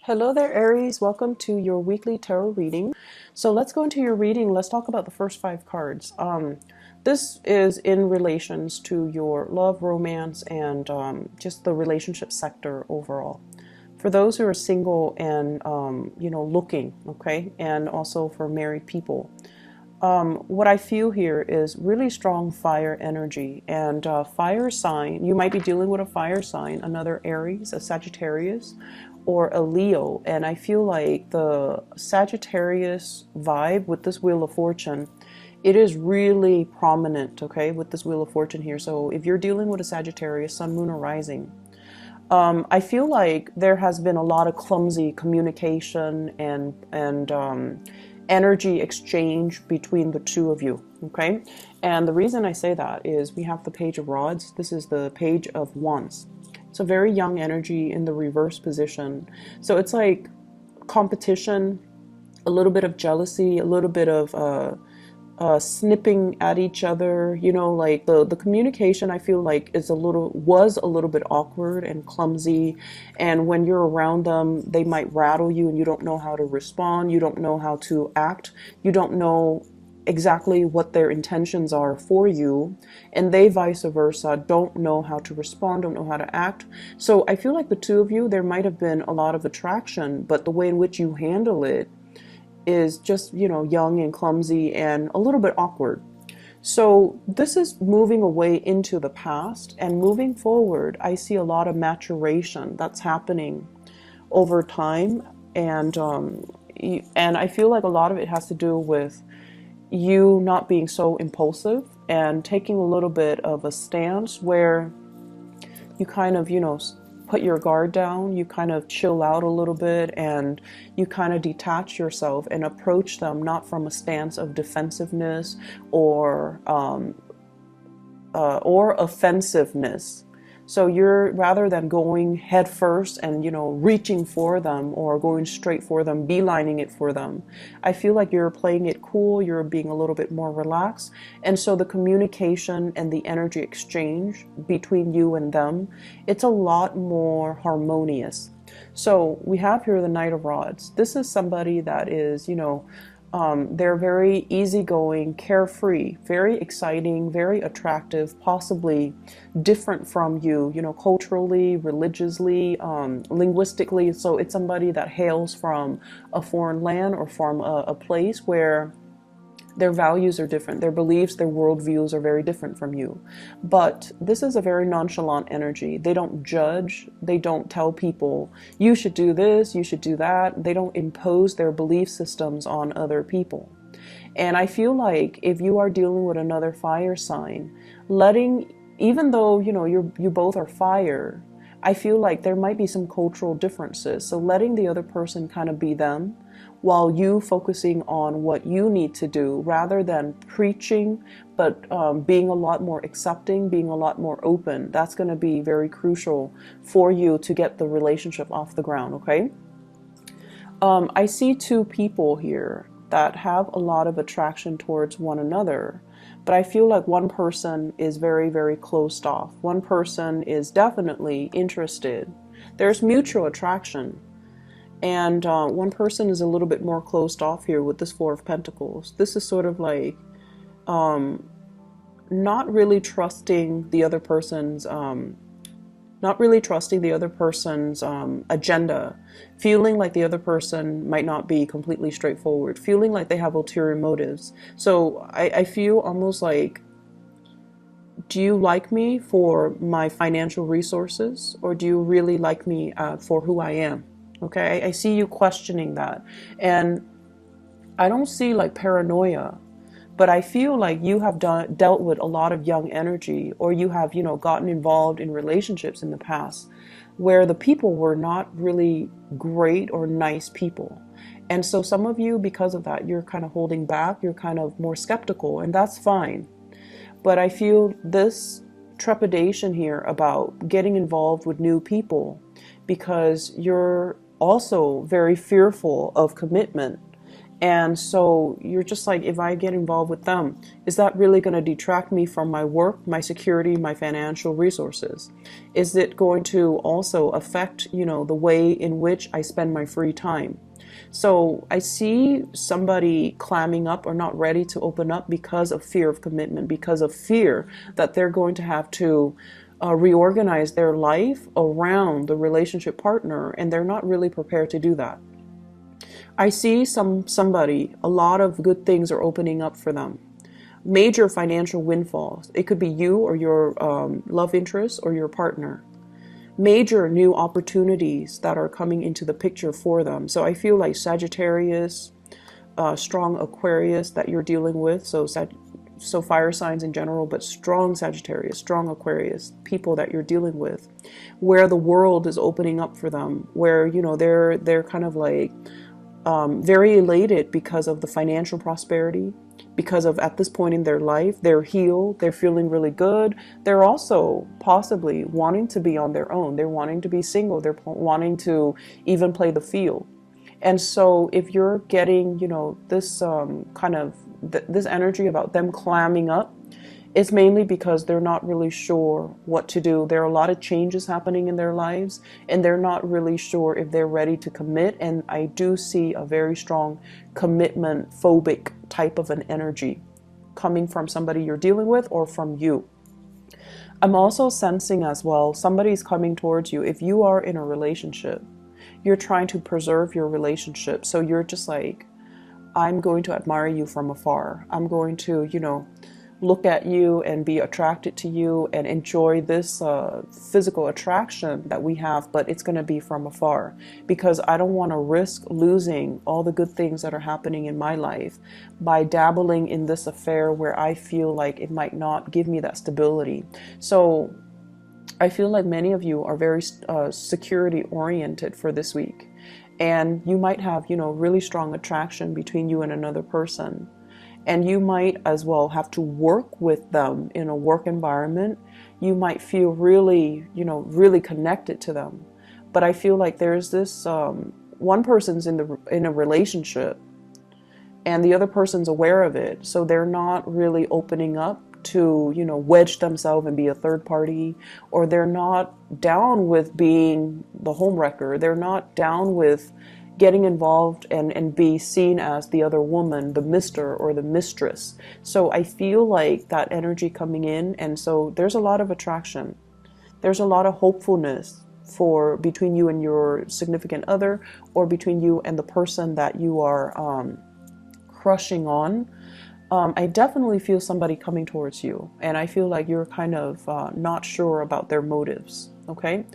Hello there, Aries. Welcome to your weekly tarot reading. So let's go into your reading. Let's talk about the first five cards. This is in relations to your love, romance, and just the relationship sector overall. For those who are single and looking, okay, and also for married people. What I feel here is really strong fire energy and fire sign. You might be dealing with a fire sign, another Aries, a Sagittarius, or a Leo. And I feel like the Sagittarius vibe with this Wheel of Fortune, it is really prominent, okay, with this Wheel of Fortune here. So if you're dealing with a Sagittarius, Sun, Moon, or Rising, I feel like there has been a lot of clumsy communication and energy exchange between the two of you, okay? And the reason I say that is we have the Page of Rods. This is the Page of Wands. It's a very young energy in the reverse position. So it's like competition, a little bit of jealousy, a little bit of snipping at each other, you know, like the communication I feel like was a little bit awkward and clumsy, and when you're around them they might rattle you and you don't know how to respond, you don't know how to act, you don't know exactly what their intentions are for you, and they vice versa don't know how to respond, don't know how to act. So I feel like the two of you, there might have been a lot of attraction, but the way in which you handle it is just, you know, young and clumsy and a little bit awkward. So this is moving away into the past, and moving forward I see a lot of maturation that's happening over time, and I feel like a lot of it has to do with you not being so impulsive and taking a little bit of a stance where you kind of, you know, put your guard down, you kind of chill out a little bit, and you kind of detach yourself and approach them not from a stance of defensiveness or offensiveness. So you're, rather than going head first and, you know, reaching for them or going straight for them, beelining it for them, I feel like you're playing it cool, you're being a little bit more relaxed. And so the communication and the energy exchange between you and them, it's a lot more harmonious. So we have here the Knight of Rods. This is somebody that is, you know, they're very easygoing, carefree, very exciting, very attractive, possibly different from you, you know, culturally, religiously, linguistically. So it's somebody that hails from a foreign land or from a place where their values are different, their beliefs, their worldviews are very different from you. But this is a very nonchalant energy. They don't judge. They don't tell people, you should do this, you should do that. They don't impose their belief systems on other people. And I feel like if you are dealing with another fire sign, even though, you know, you both are fire, I feel like there might be some cultural differences. So letting the other person kind of be them, while you focusing on what you need to do, rather than preaching, but being a lot more accepting, being a lot more open. That's going to be very crucial for you to get the relationship off the ground, okay? I see two people here that have a lot of attraction towards one another, but I feel like one person is very, very closed off. One person is definitely interested. There's mutual attraction. And one person is a little bit more closed off here with this Four of Pentacles. This is sort of like not really trusting the other person's agenda, feeling like the other person might not be completely straightforward, feeling like they have ulterior motives. So I feel almost like, do you like me for my financial resources, or do you really like me for who I am? Okay, I see you questioning that. And I don't see like paranoia, but I feel like you have dealt with a lot of young energy, or you have, you know, gotten involved in relationships in the past where the people were not really great or nice people. And so some of you, because of that, you're kind of holding back, you're kind of more skeptical, and that's fine. But I feel this trepidation here about getting involved with new people because you're also very fearful of commitment, And so you're just like, if I get involved with them, is that really going to detract me from my work, my security, my financial resources? Is it going to also affect, the way in which I spend my free time? So I see somebody clamming up or not ready to open up because of fear of commitment, because of fear that they're going to have to reorganize their life around the relationship partner, and they're not really prepared to do that. I see somebody, a lot of good things are opening up for them. Major financial windfalls. It could be you or your love interest or your partner. Major new opportunities that are coming into the picture for them. So I feel like Sagittarius, strong Aquarius that you're dealing with. So fire signs in general, but strong Sagittarius, strong Aquarius, people that you're dealing with, where the world is opening up for them, where they're kind of like very elated because of the financial prosperity, because of at this point in their life, they're healed, they're feeling really good. They're also possibly wanting to be on their own. They're wanting to be single. They're wanting to even play the field. And so if you're getting, this this energy about them clamming up, it's mainly because they're not really sure what to do. There are a lot of changes happening in their lives, and they're not really sure if they're ready to commit. And I do see a very strong commitment phobic type of an energy coming from somebody you're dealing with or from you. I'm also sensing as well, somebody's coming towards you. If you are in a relationship, you're trying to preserve your relationship. So you're just like, I'm going to admire you from afar. I'm going to, look at you and be attracted to you and enjoy this physical attraction that we have, but it's going to be from afar because I don't want to risk losing all the good things that are happening in my life by dabbling in this affair where I feel like it might not give me that stability. So I feel like many of you are very security oriented for this week, and you might have, really strong attraction between you and another person. And you might as well have to work with them in a work environment. You might feel really, really connected to them. But I feel like there's this, one person's in a relationship and the other person's aware of it. So they're not really opening up to, wedge themselves and be a third party, or they're not down with being the homewrecker. They're not down with getting involved and be seen as the other woman, the mister or the mistress. So I feel like that energy coming in, and so there's a lot of attraction. There's a lot of hopefulness for between you and your significant other, or between you and the person that you are crushing on. I definitely feel somebody coming towards you, and I feel like you're kind of not sure about their motives, okay?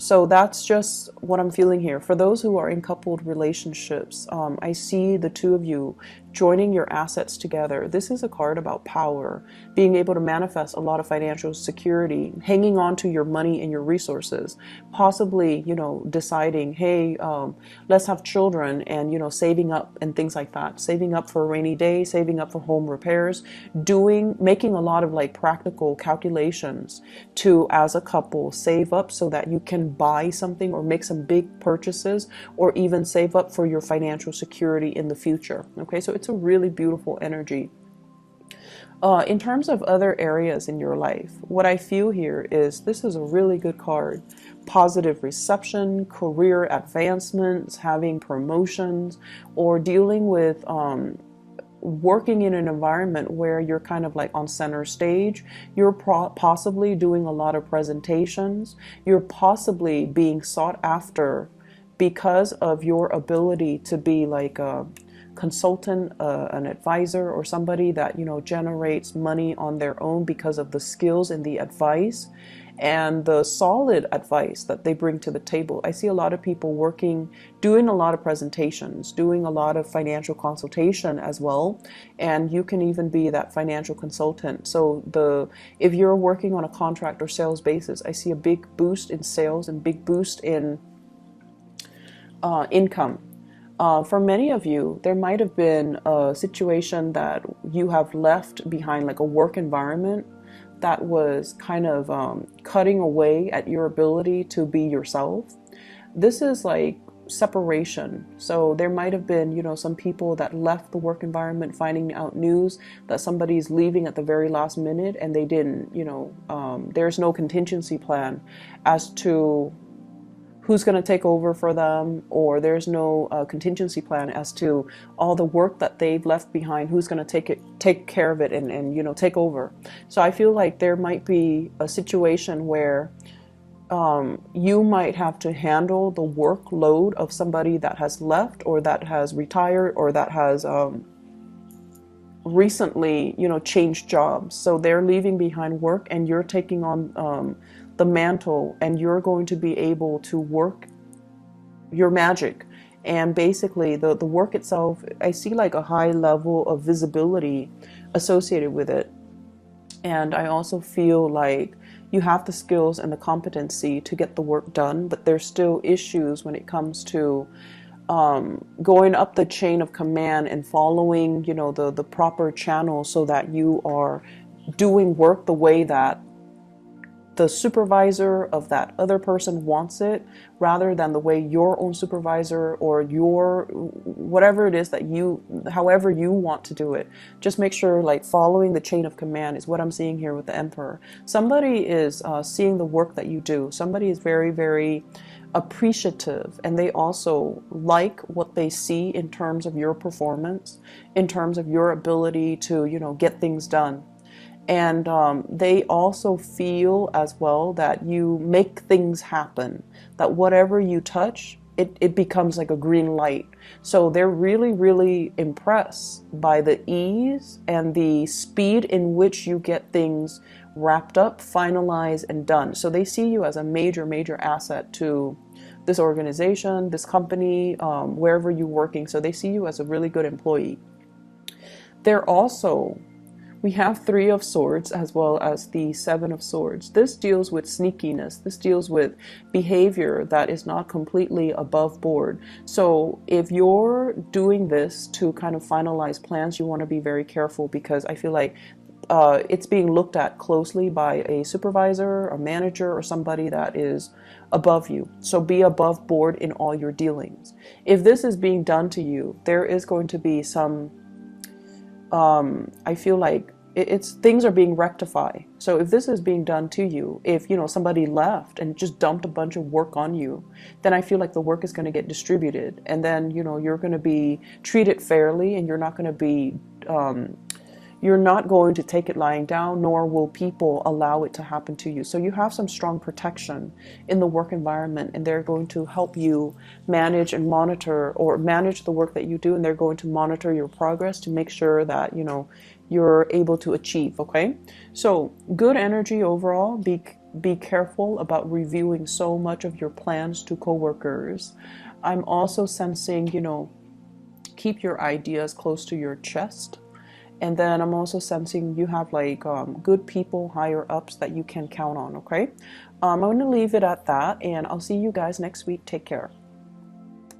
So that's just what I'm feeling here. For those who are in coupled relationships, I see the two of you joining your assets together. This is a card about power, being able to manifest a lot of financial security, hanging on to your money and your resources, possibly, deciding, hey, let's have children, and, saving up and things like that, saving up for a rainy day, saving up for home repairs, making a lot of like practical calculations to, as a couple, save up so that you can buy something or make some big purchases, or even save up for your financial security in the future. Okay, so it's a really beautiful energy. In terms of other areas in your life, what I feel here is this is a really good card. Positive reception, career advancements, having promotions, or dealing with working in an environment where you're kind of like on center stage. You're possibly doing a lot of presentations. You're possibly being sought after because of your ability to be like a consultant, an advisor, or somebody that generates money on their own because of the skills and the advice and the solid advice that they bring to the table. I see a lot of people working, doing a lot of presentations, doing a lot of financial consultation as well, and you can even be that financial consultant. So if you're working on a contract or sales basis, I see a big boost in sales and big boost in income. For many of you, there might have been a situation that you have left behind, like a work environment that was kind of cutting away at your ability to be yourself. This is like separation. So there might have been, you know, some people that left the work environment finding out news that somebody's leaving at the very last minute, and they didn't, you know, there's no contingency plan as to who's going to take over for them, or there's no contingency plan as to all the work that they've left behind, who's going to take care of it and you know, take over. So I feel like there might be a situation where you might have to handle the workload of somebody that has left, or that has retired, or that has recently, you know, changed jobs. So they're leaving behind work, and you're taking on the mantle, and you're going to be able to work your magic. And basically the work itself, I see like a high level of visibility associated with it. And I also feel like you have the skills and the competency to get the work done, but there's still issues when it comes to going up the chain of command and following, you know, the proper channel, so that you are doing work the way that the supervisor of that other person wants it, rather than the way your own supervisor or your whatever it is that you, however you want to do it. Just make sure, like, following the chain of command is what I'm seeing here with the Emperor. Somebody is seeing the work that you do. Somebody is very, very appreciative, and they also like what they see in terms of your performance, in terms of your ability to, you know, get things done. And they also feel as well that you make things happen, that whatever you touch, it becomes like a green light. So they're really, really impressed by the ease and the speed in which you get things wrapped up, finalized, and done. So they see you as a major, major asset to this organization, this company, wherever you're working. So they see you as a really good employee. They're also, we have Three of Swords as well as the Seven of Swords. This deals with sneakiness. This deals with behavior that is not completely above board. So if you're doing this to kind of finalize plans, you want to be very careful, because I feel like it's being looked at closely by a supervisor, a manager, or somebody that is above you. So be above board in all your dealings. If this is being done to you, there is going to be some I feel like it's things are being rectified. So if this is being done to you, if, you know, somebody left and just dumped a bunch of work on you, then I feel like the work is going to get distributed, and then, you know, you're going to be treated fairly, and you're not going to be you're not going to take it lying down, nor will people allow it to happen to you. So you have some strong protection in the work environment, and they're going to help you manage and monitor, or manage the work that you do, and they're going to monitor your progress to make sure that, you know, you're able to achieve. Okay, so good energy overall. Be careful about reviewing so much of your plans to coworkers. I'm also sensing, you know, keep your ideas close to your chest. And then I'm also sensing you have like good people, higher ups that you can count on, okay? I'm going to leave it at that, and I'll see you guys next week. Take care.